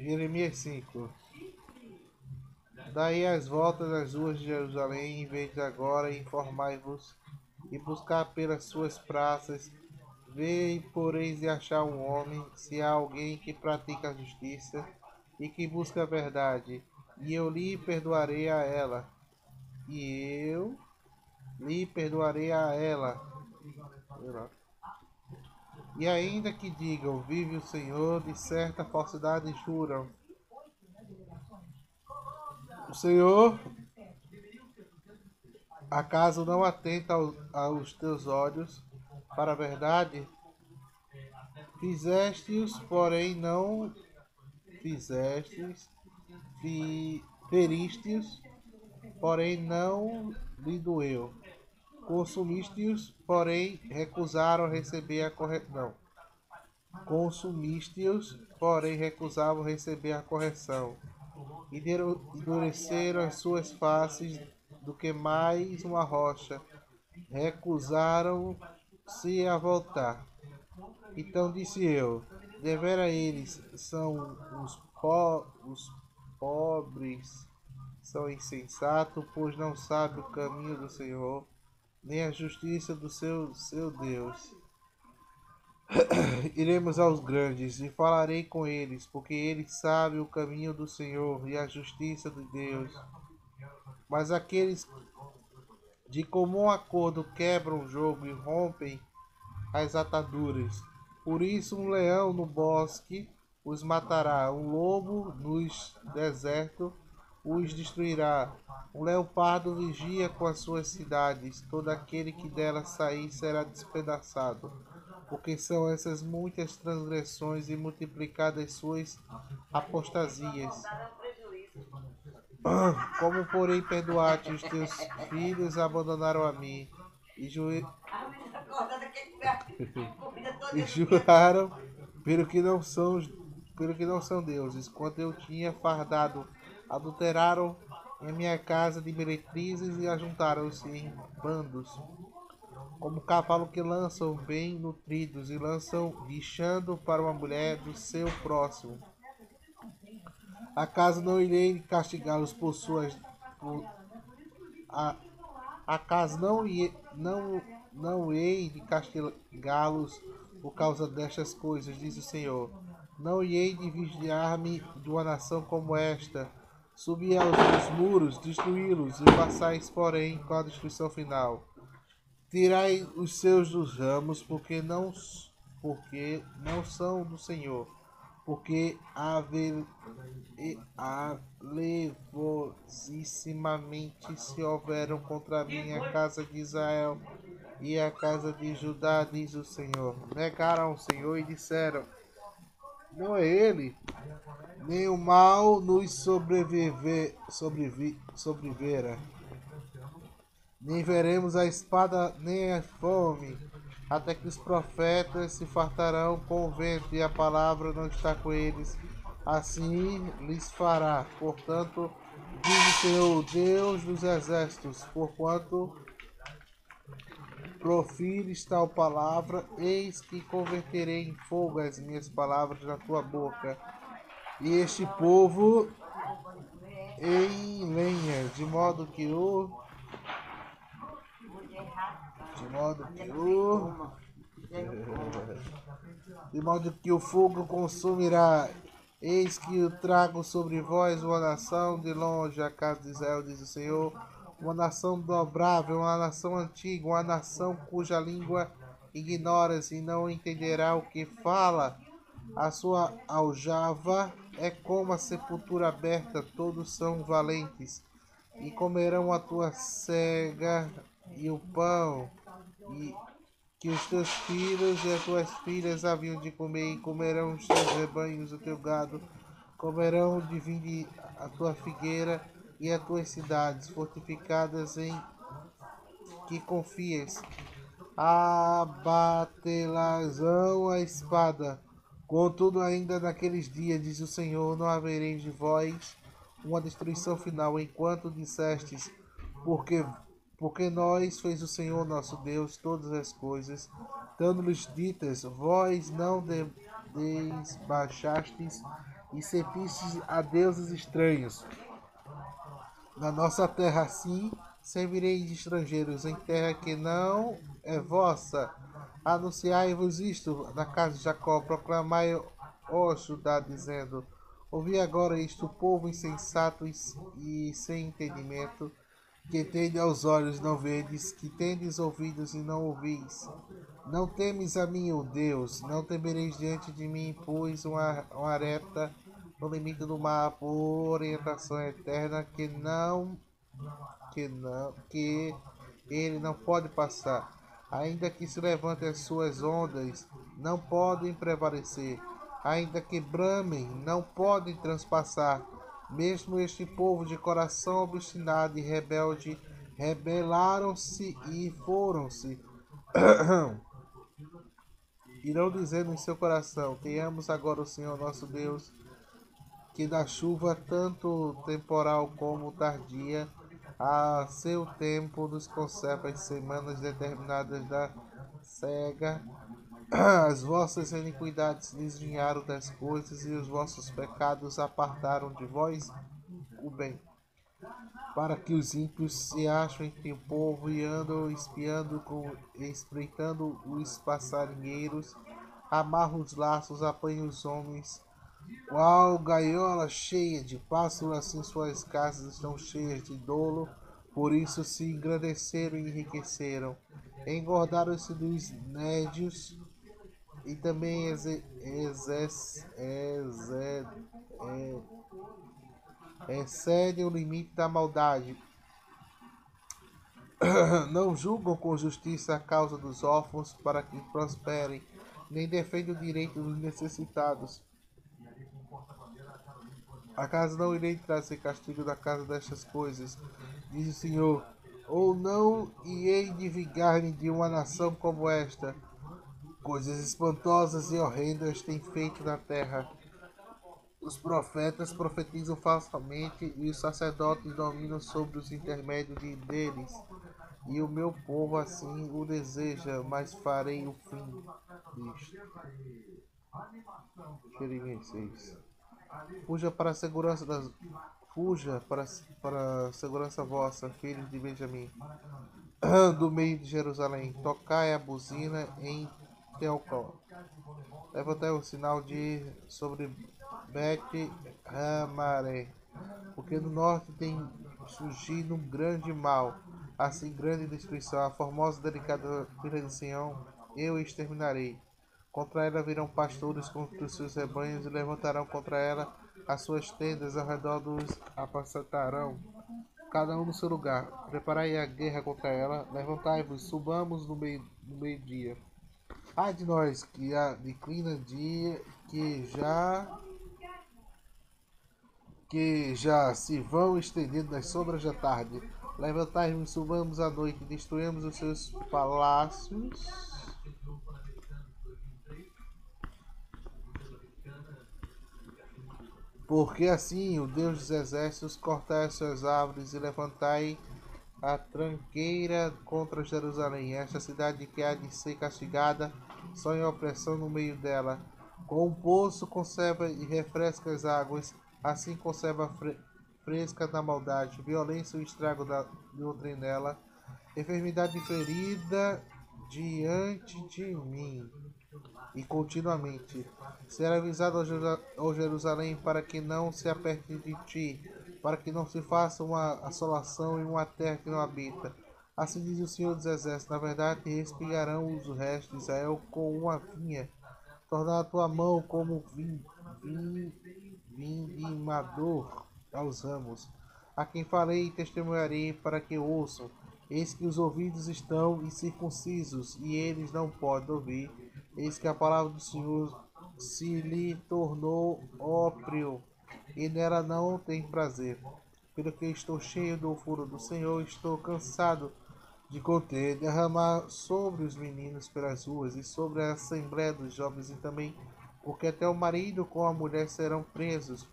Jeremias 5. Daí as voltas das ruas de Jerusalém, em vez de agora, informai-vos e buscar pelas suas praças, vê e poreis de achar um homem, se há alguém que pratica a justiça e que busca a verdade, e eu lhe perdoarei a ela. E eu lhe perdoarei a ela. E ainda que digam, vive o Senhor, de certa falsidade juram. O Senhor, acaso não atenta aos teus olhos para a verdade? Fizestes, porém não fizestes, feristes, porém não lhe doeu. Consumiste-os, porém recusaram receber a correção. Consumiste-os, porém recusavam receber a correção. E endureceram as suas faces do que mais uma rocha. Recusaram-se a voltar. Então disse eu, devera eles são os pobres, são insensatos, pois não sabem o caminho do Senhor, nem a justiça do seu Deus. Iremos aos grandes e falarei com eles, porque eles sabem o caminho do Senhor e a justiça de Deus. Mas aqueles de comum acordo quebram o jogo e rompem as ataduras. Por isso um leão no bosque os matará, um lobo nos desertos os destruirá. Um leopardo vigia com as suas cidades, todo aquele que dela sair será despedaçado. Porque são essas muitas transgressões e multiplicadas suas apostasias. Como porém perdoar-te os teus filhos abandonaram a mim e, e juraram pelo que não são deuses, quando eu tinha fardado, adulteraram em minha casa de meretrizes e ajuntaram-se em bandos, como cavalo que lançam bem nutridos e lançam guichando para uma mulher do seu próximo. Acaso não irei castigá-los por suas. Por, a, acaso não hei de castigá-los por causa destas coisas, diz o Senhor. Não hei de vigiar-me de uma nação como esta. Subi aos muros, destruí-los, e passais, porém, com a destruição final. Tirai os seus dos ramos, porque não são do Senhor, porque alevosissimamente se houveram contra mim a casa de Israel e a casa de Judá, diz o Senhor. Negaram o Senhor e disseram, não é ele, nem o mal nos sobrevivera, nem veremos a espada nem a fome, até que os profetas se fartarão com o vento e a palavra não está com eles. Assim lhes fará. Portanto, diz o Senhor, Deus dos exércitos, porquanto profires tal palavra, eis que converterei em fogo as minhas palavras na tua boca, e este povo em lenha, de modo que o fogo consumirá. Eis que eu trago sobre vós uma nação de longe, a casa de Israel, diz o Senhor, uma nação dobrável, uma nação antiga, uma nação cuja língua ignoras e não entenderá o que fala. A sua aljava é como a sepultura aberta, todos são valentes, e comerão a tua cega e o pão, e que os teus filhos e as tuas filhas haviam de comer, e comerão os teus rebanhos, o teu gado, comerão de vinde a tua figueira e as tuas cidades fortificadas em que confies. Abatelazão a espada. Contudo, ainda naqueles dias, diz o Senhor, não havereis de vós uma destruição final, enquanto dissestes, porque nós fez o Senhor nosso Deus todas as coisas, dando-lhes ditas, vós não desbaixastes e servistes a deuses estranhos. Na nossa terra, assim, servireis de estrangeiros em terra que não é vossa. Anunciai-vos isto na casa de Jacó, proclamai, ó Judá, dizendo: ouvi agora isto, povo insensato e sem entendimento, que tende aos olhos não vedes, que tendes ouvidos e não ouvis. Não temes a mim, ó Deus, não temereis diante de mim, pois uma areta no limite do mar, por orientação eterna, que ele não pode passar. Ainda que se levantem as suas ondas, não podem prevalecer. Ainda que bramem, não podem transpassar. Mesmo este povo de coração obstinado e rebelde rebelaram-se e foram-se. Irão dizendo em seu coração: tenhamos agora o Senhor nosso Deus, que dá chuva tanto temporal como tardia, a seu tempo nos conserva as semanas determinadas da cega. As vossas iniquidades desviaram das coisas e os vossos pecados apartaram de vós o bem, para que os ímpios se achem entre o povo e andam espreitando os passarinheiros, amarram os laços, apanham os homens, qual gaiola cheia de pássaros, assim suas casas estão cheias de dolo, por isso se engrandeceram e enriqueceram. Engordaram-se dos nédios e também excedem o limite da maldade. Não julgam com justiça a causa dos órfãos para que prosperem, nem defendem o direito dos necessitados. Acaso não irei trazer castigo da casa destas coisas, diz o Senhor, ou não hei de vingar-me de uma nação como esta? Coisas espantosas e horrendas têm feito na terra. Os profetas profetizam falsamente e os sacerdotes dominam sobre os intermédios deles. E o meu povo assim o deseja, mas farei o fim disto. Jeremias 6. Fuja para a segurança das Fuja para a segurança vossa, filhos de Benjamim, do meio de Jerusalém. Tocai a buzina em Teocó. Levantai o sinal de sobre Bet-Ramaré, porque no norte tem surgido um grande mal, assim grande destruição. A formosa e delicada filha de Sião eu exterminarei. Contra ela virão pastores contra os seus rebanhos e levantarão contra ela as suas tendas ao redor dos apacentarão, cada um no seu lugar. Preparai a guerra contra ela, levantai-vos, subamos no meio-dia. Ai de nós que a declina dia, que já se vão estendendo nas sombras da tarde. Levantai-vos, subamos à noite, destruímos os seus palácios. Porque assim o Deus dos exércitos cortai as suas árvores e levantai a tranqueira contra Jerusalém, esta cidade que há de ser castigada, só em opressão no meio dela. Com um poço conserva e refresca as águas, assim conserva fresca da maldade, violência e estrago de outrem nela, enfermidade ferida diante de mim. E continuamente será avisado ao Jerusalém para que não se aperte de ti, para que não se faça uma assolação em uma terra que não habita. Assim diz o Senhor dos Exércitos: na verdade, espigarão os restos de Israel com uma vinha, tornar a tua mão como vindimador aos ramos. A quem falei e testemunharei para que ouçam. Eis que os ouvidos estão incircuncisos e eles não podem ouvir. Eis que a palavra do Senhor se lhe tornou óprio e nela não tem prazer. Pelo que estou cheio do furo do Senhor, estou cansado de conter, derramar sobre os meninos pelas ruas e sobre a assembléia dos jovens e também, porque até o marido com a mulher serão presos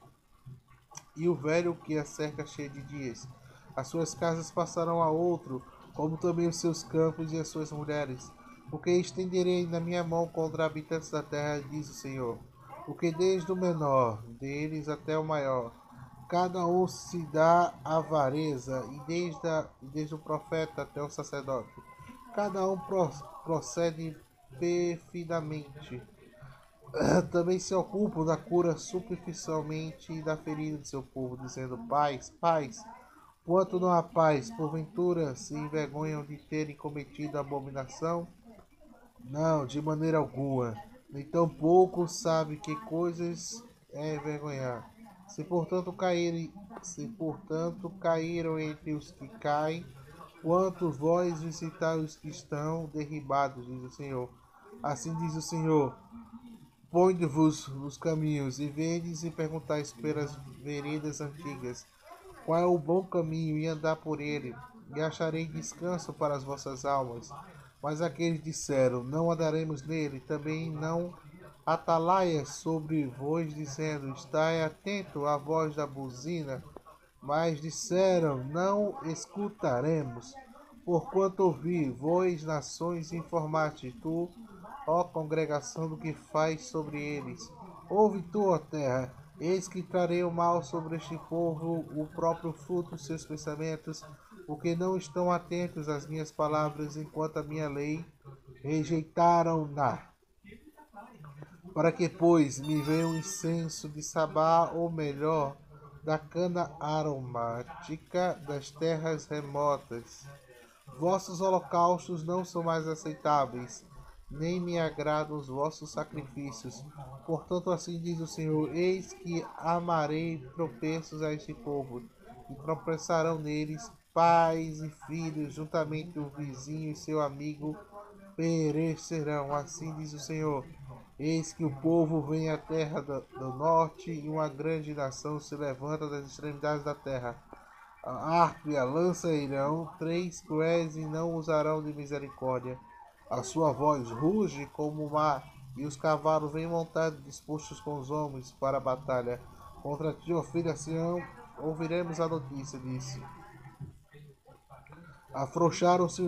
e o velho que a cerca cheio de dias. As suas casas passarão a outro, como também os seus campos e as suas mulheres, porque estenderei na minha mão contra habitantes da terra, diz o Senhor. porque desde o menor deles até o maior, cada um se dá avareza, e desde o profeta até o sacerdote, cada um procede perfidamente. Também se ocupam da cura superficialmente da ferida de seu povo, dizendo: paz, paz. Quanto não há paz, porventura se envergonham de terem cometido abominação? Não, de maneira alguma. Nem tampouco sabe que coisas é envergonhar. Se portanto caírem, se portanto caíram entre os que caem, quanto vós visitar os que estão derribados, diz o Senhor. Assim diz o Senhor: ponde-vos nos caminhos, e vedes e perguntais pelas veredas antigas, qual é o bom caminho, e andar por ele, e acharei descanso para as vossas almas. Mas aqueles disseram: não andaremos nele, também não atalaia sobre vós, dizendo: estai atento à voz da buzina. Mas disseram: não escutaremos. Porquanto ouvi, vós, nações, informaste tu, ó congregação, do que faz sobre eles. Ouve tu, ó terra, eis que trarei o mal sobre este povo, o próprio fruto dos seus pensamentos, porque não estão atentos às minhas palavras, enquanto a minha lei rejeitaram-na. Para que, pois, me venha o incenso de Sabá, ou melhor, da cana aromática das terras remotas. Vossos holocaustos não são mais aceitáveis, nem me agradam os vossos sacrifícios. Portanto, assim diz o Senhor: eis que amarei tropeços a este povo, e tropeçarão neles pais e filhos, juntamente o vizinho e seu amigo perecerão. Assim diz o Senhor: eis que o povo vem à terra do norte, e uma grande nação se levanta das extremidades da terra. A harpa e a lança irão, três cruéis, e não usarão de misericórdia. A sua voz ruge como o mar, e os cavalos vêm montados, dispostos com os homens para a batalha. Contra ti, ó filha Sião, ouviremos a notícia disso. Afrouxaram-se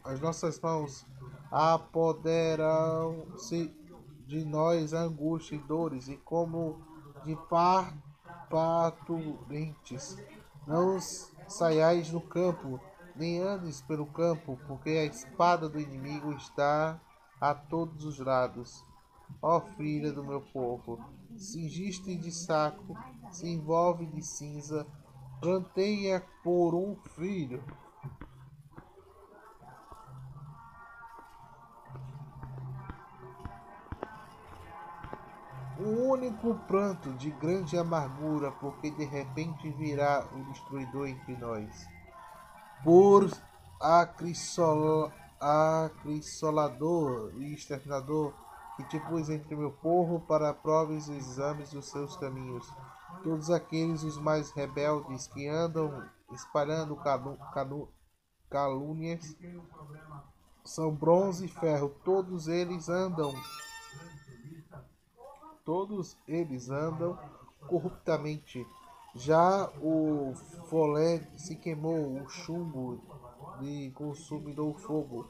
as nossas mãos, apoderam-se de nós a angústia e dores, e como de parturientes. Não saiais no campo, nem andes pelo campo, porque a espada do inimigo está a todos os lados. Ó filha do meu povo, cingiste de saco, se envolve de cinza, planteia por um filho. Um único pranto de grande amargura, porque de repente virá o destruidor entre nós. Por acrisolador e exterminador, que te pus entre meu povo para provas e exames dos seus caminhos. Todos aqueles os mais rebeldes que andam espalhando calúnias são bronze e ferro, todos eles andam corruptamente. Já o folé se queimou, o chumbo lhe consumidou o fogo.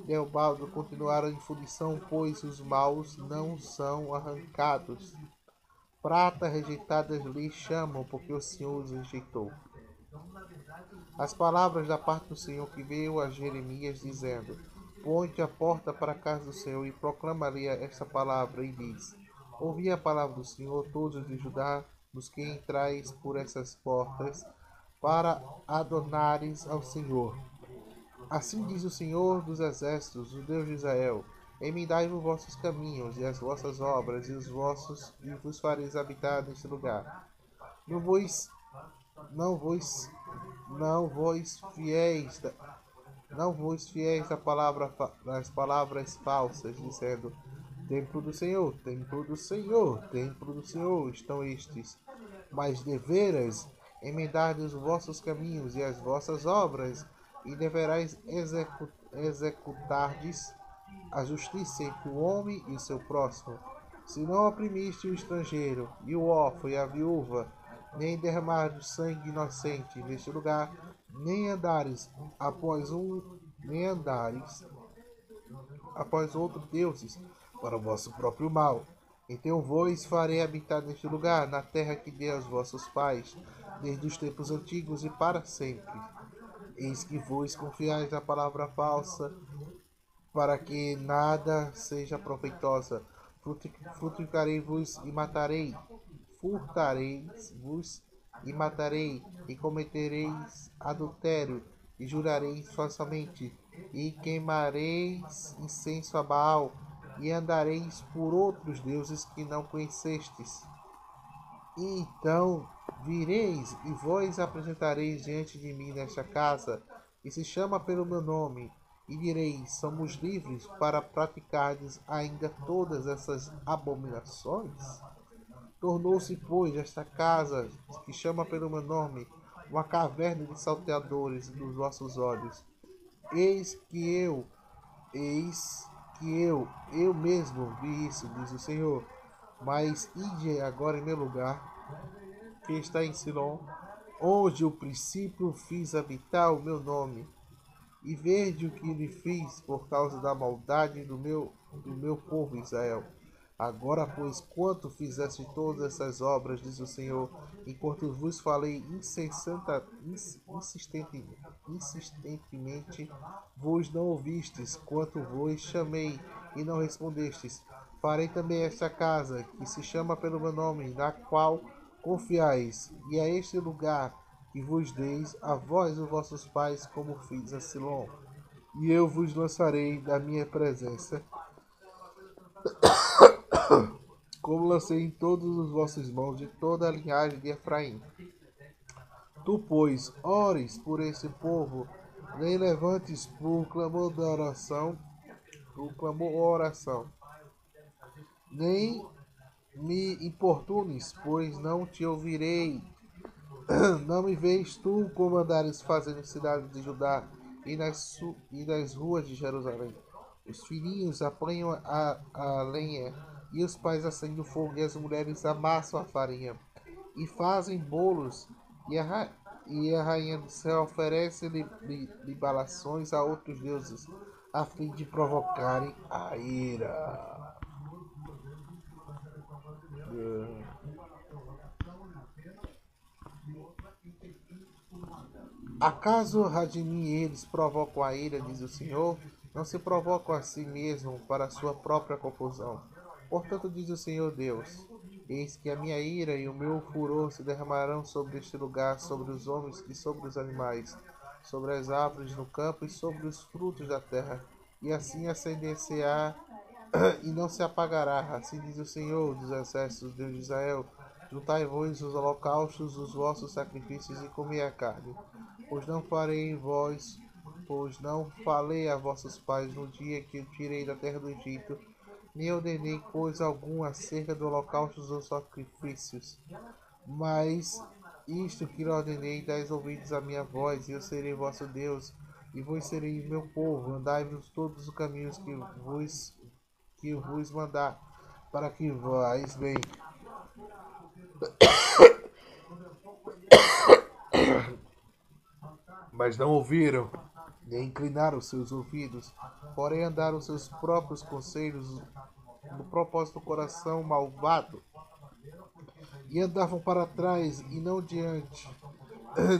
Delbaldo continuaram em fundição, pois os maus não são arrancados. Prata rejeitadas lhe chamam, porque o Senhor os rejeitou. As palavras da parte do Senhor que veio a Jeremias, dizendo: põe-te à porta para a casa do Senhor, e proclama-lhe esta palavra, e diz: ouvi a palavra do Senhor, todos de Judá, dos que entrais por essas portas, para adorares ao Senhor. Assim diz o Senhor dos exércitos, o Deus de Israel: emendai-vos vossos caminhos e as vossas obras, e vos fareis habitar neste lugar. Não vos, não vos, não vos fiéis, não vos fiéis das palavras falsas, dizendo: templo do Senhor, templo do Senhor, templo do Senhor estão estes. Mas deveras emendar os vossos caminhos e as vossas obras, e deverais executardes a justiça entre o homem e o seu próximo. Se não oprimiste o estrangeiro, e o órfão e a viúva, nem derramardes sangue inocente neste lugar, nem andares nem andares após outros deuses para o vosso próprio mal. Então vos farei habitar neste lugar, na terra que dei aos vossos pais, desde os tempos antigos e para sempre. Eis que vos confiais na palavra falsa, para que nada seja proveitosa. Frutificarei-vos e matarei. Furtareis-vos e matarei, e cometereis adultério, e jurareis falsamente, e queimareis incenso a Baal, e andareis por outros deuses que não conhecestes. E então vireis e vos apresentareis diante de mim nesta casa, que se chama pelo meu nome, e direis: somos livres para praticardes ainda todas essas abominações? Tornou-se, pois, esta casa, que chama pelo meu nome, uma caverna de salteadores dos vossos olhos. Eis que eu, eu mesmo vi isso, diz o Senhor. Mas ide agora em meu lugar, que está em Silom, onde o princípio fiz habitar o meu nome, e vede o que lhe fiz por causa da maldade do meu povo Israel. Agora, pois, quanto fizeste todas essas obras, diz o Senhor, enquanto vos falei insistentemente, vos não ouvistes, quanto vos chamei e não respondestes. Farei também esta casa, que se chama pelo meu nome, na qual confiais, e a este lugar que vos deis a vós e os vossos pais, como fiz a Silom. E eu vos lançarei da minha presença, como lancei em todos os vossos irmãos de toda a linhagem de Efraim. Tu, pois, ores por esse povo, nem levantes por clamor da oração, nem me importunes, pois não te ouvirei. Não me vês tu como andares fazendo nas cidades de Judá e nas ruas de Jerusalém. Os filhinhos apanham a lenha, e os pais acendem o fogo, e as mulheres amassam a farinha, e fazem bolos, e a rainha do céu oferece libalações a outros deuses, a fim de provocarem a ira. Acaso Radimi eles provocam a ira, diz o Senhor? Não se provocam a si mesmo para a sua própria confusão. Portanto, diz o Senhor Deus: eis que a minha ira e o meu furor se derramarão sobre este lugar, sobre os homens e sobre os animais, sobre as árvores no campo e sobre os frutos da terra. E assim acender-se-á e não se apagará. Assim diz o Senhor dos exércitos, Deus de Israel: juntai-vos os holocaustos, os vossos sacrifícios, e comei a carne. Pois não falei a vossos pais no dia que eu tirei da terra do Egito, nem ordenei coisa alguma acerca do holocausto dos sacrifícios. Mas isto que lhe ordenei: dais ouvidos à minha voz, e eu serei vosso Deus, e vós sereis meu povo. Andai-vos todos os caminhos que vos mandar, para que vais bem. Mas não ouviram, nem inclinaram seus ouvidos, porém andaram seus próprios conselhos, no propósito do coração malvado, e andavam para trás e não diante,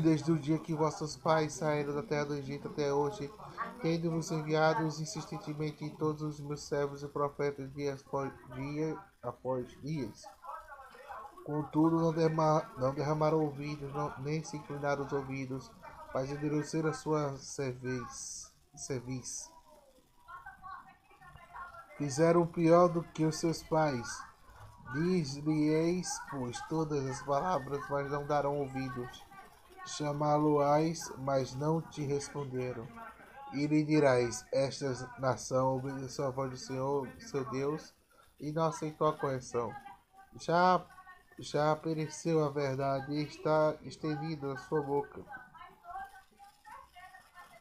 desde o dia que vossos pais saíram da terra do Egito até hoje, tendo-vos enviados insistentemente em todos os meus servos e profetas após dias. Contudo, não derramaram ouvidos, nem se inclinaram os ouvidos, mas endureceram a sua cerviz. Fizeram pior do que os seus pais. Diz-lhes, pois, todas as palavras, mas não darão ouvidos. Chamá-lo-ás, mas não te responderam. E lhe dirás: esta nação obedeceu a voz do Senhor, seu Deus, e não aceitou a correção. Já pereceu a verdade e está estendida a sua boca.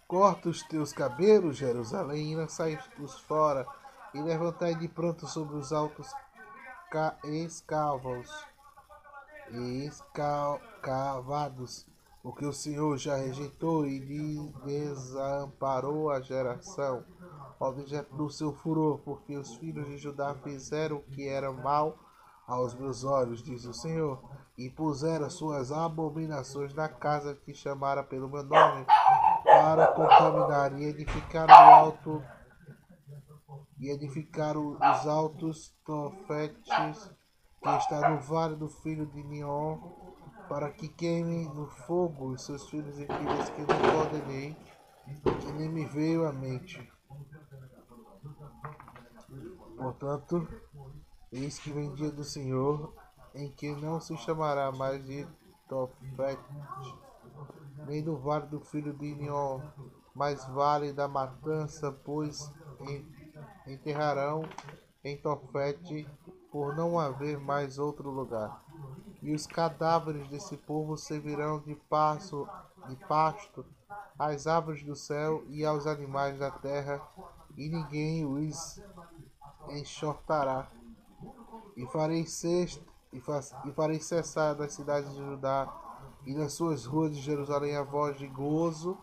Corta os teus cabelos, Jerusalém, e lançai-os fora, e levantai de pranto sobre os altos escavados, porque o Senhor já rejeitou e desamparou a geração, objeto do seu furor, porque os filhos de Judá fizeram o que era mal aos meus olhos, diz o Senhor, e puseram suas abominações na casa que chamara pelo meu nome, para contaminar e edificar os altos tofetes que está no vale do filho de Nion, para que queimem no fogo os seus filhos e filhas que não ordenei, que nem me veio à mente. Portanto, eis que vem dia do Senhor, em que não se chamará mais de Tofete, nem do vale do filho de Nion, mas vale da matança, pois enterrarão em Tofete, por não haver mais outro lugar. E os cadáveres desse povo servirão de pasto às aves do céu e aos animais da terra, e ninguém os enxotará. E farei cessar das cidades de Judá e das suas ruas de Jerusalém a voz de gozo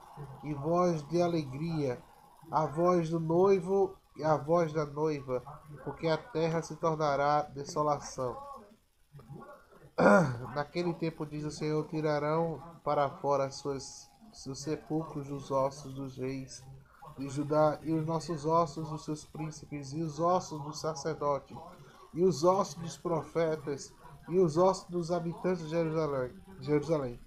e voz de alegria, a voz do noivo e a voz da noiva, porque a terra se tornará desolação. Naquele tempo, diz o Senhor, tirarão para fora seus sepulcros dos ossos dos reis de Judá, e os nossos ossos dos seus príncipes, e os ossos dos sacerdotes, e os ossos dos profetas, e os ossos dos habitantes de Jerusalém.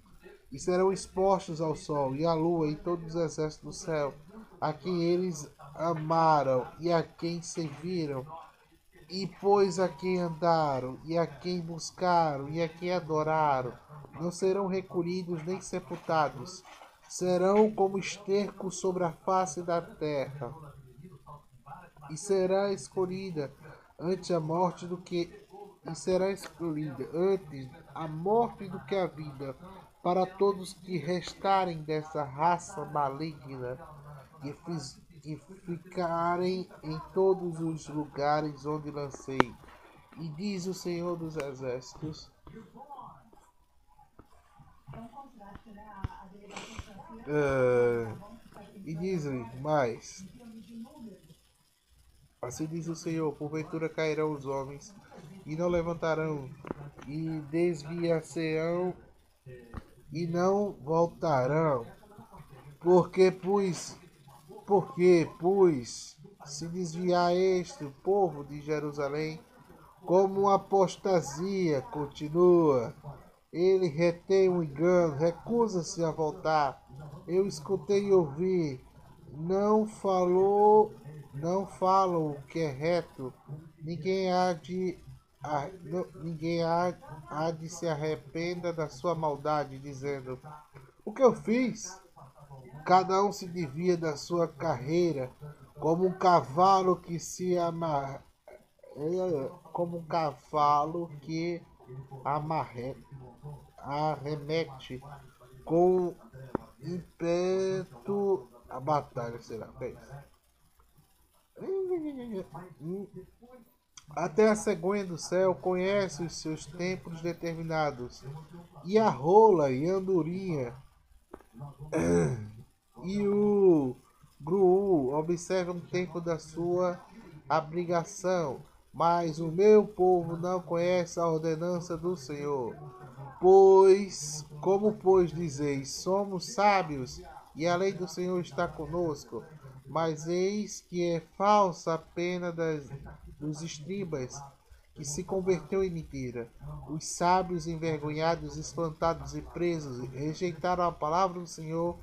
E serão expostos ao sol e à lua e todos os exércitos do céu, a quem eles amaram e a quem serviram, e pois a quem andaram, e a quem buscaram, e a quem adoraram, não serão recolhidos nem sepultados, serão como esterco sobre a face da terra, e será escolhida antes a morte do que e será escolhida antes a morte do que a vida, para todos que restarem dessa raça maligna e ficarem em todos os lugares onde lancei. E diz o Senhor dos Exércitos. E diz-lhe mais. Assim diz o Senhor: porventura cairão os homens, e não levantarão, e desviar-se-ão, e não voltarão. Porque, se desviar este o povo de Jerusalém, como uma apostasia continua, ele retém o engano, recusa-se a voltar. Eu escutei e ouvi, não falam o que é reto, ninguém há de se arrependa da sua maldade, dizendo: o que eu fiz? Cada um se desvia da sua carreira, como um cavalo que se amarra, como um cavalo que arremete com ímpeto a batalha, será? Até a cegonha do céu conhece os seus tempos determinados, e a rola e a andorinha e o Gru observam o tempo da sua abrigação, mas o meu povo não conhece a ordenança do Senhor. Pois dizeis, somos sábios, e a lei do Senhor está conosco, mas eis que é falsa a pena dos estribas, que se converteu em mentira. Os sábios envergonhados, espantados e presos rejeitaram a palavra do Senhor,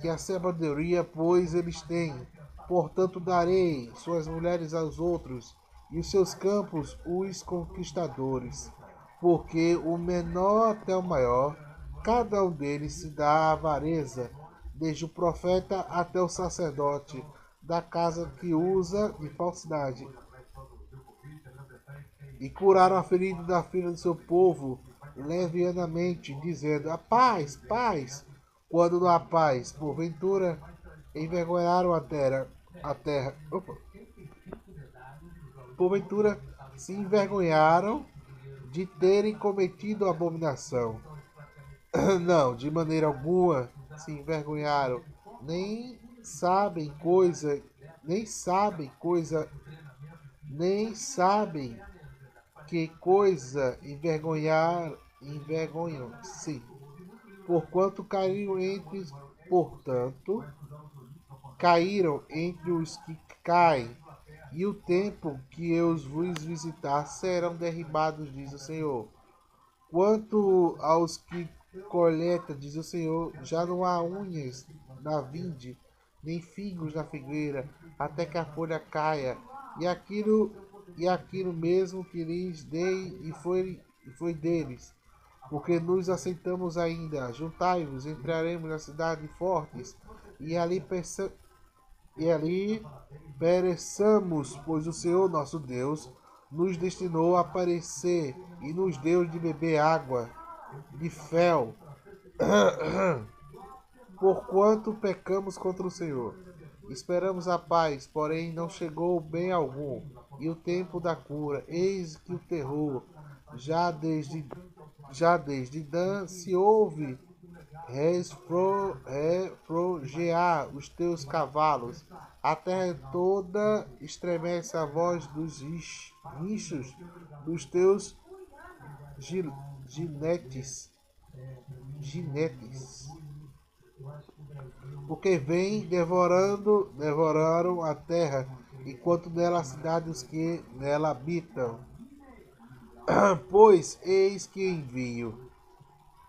que a sabedoria, pois, eles têm. Portanto, darei suas mulheres aos outros, e os seus campos os conquistadores. Porque o menor até o maior, cada um deles se dá à avareza, desde o profeta até o sacerdote, da casa que usa de falsidade. E curaram a ferida da filha do seu povo levianamente, dizendo: a paz, paz, quando não há paz. Porventura envergonharam a terra. Porventura se envergonharam de terem cometido abominação. Não, de maneira alguma se envergonharam, nem sabem coisa, nem sabem que coisa envergonham-se, portanto, caíram entre os que caem, e o tempo que eu vos visitar serão derribados, diz o Senhor. Quanto aos que coleta, diz o Senhor, já não há unhas na vinde, nem figos na figueira, até que a folha caia, e aquilo mesmo que lhes dei e foi deles, porque nos aceitamos ainda. Juntai-vos, entraremos na cidade fortes, e ali pereçamos, pois o Senhor nosso Deus nos destinou a perecer e nos deu de beber água de fel, porquanto pecamos contra o Senhor. Esperamos a paz, porém não chegou bem algum, e o tempo da cura, eis que o terror, já desde, já desde Dan se ouve refrogear os teus cavalos. A terra toda estremece a voz dos rinchos dos teus ginetes, ginetes, porque vem devoraram a terra, enquanto nela a cidade os que nela habitam. Pois eis que envio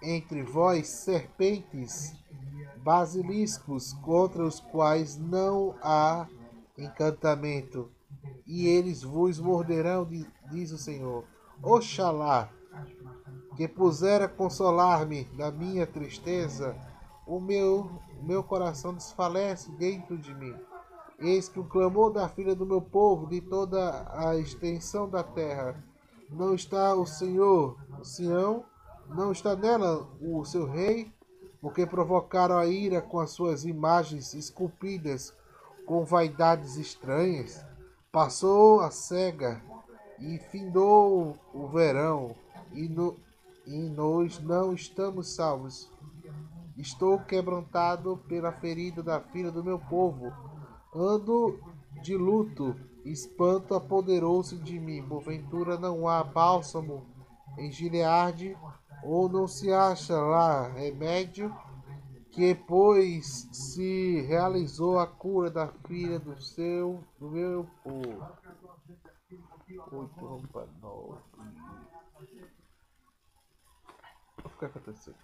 entre vós serpentes, basiliscos, contra os quais não há encantamento, e eles vos morderão, diz o Senhor. Oxalá, que pusera consolar-me da minha tristeza, o meu coração desfalece dentro de mim. Eis que o clamor da filha do meu povo, de toda a extensão da terra, não está o Senhor, o Sião, não está nela o seu rei, porque provocaram a ira com as suas imagens esculpidas com vaidades estranhas. Passou a cega e findou o verão, e nós não estamos salvos. Estou quebrantado pela ferida da filha do meu povo. Ando de luto, espanto apoderou-se de mim. Porventura não há bálsamo em Gileade, ou não se acha lá remédio, que pois se realizou a cura da filha do meu povo. 8, vamos para 9. O que aconteceu?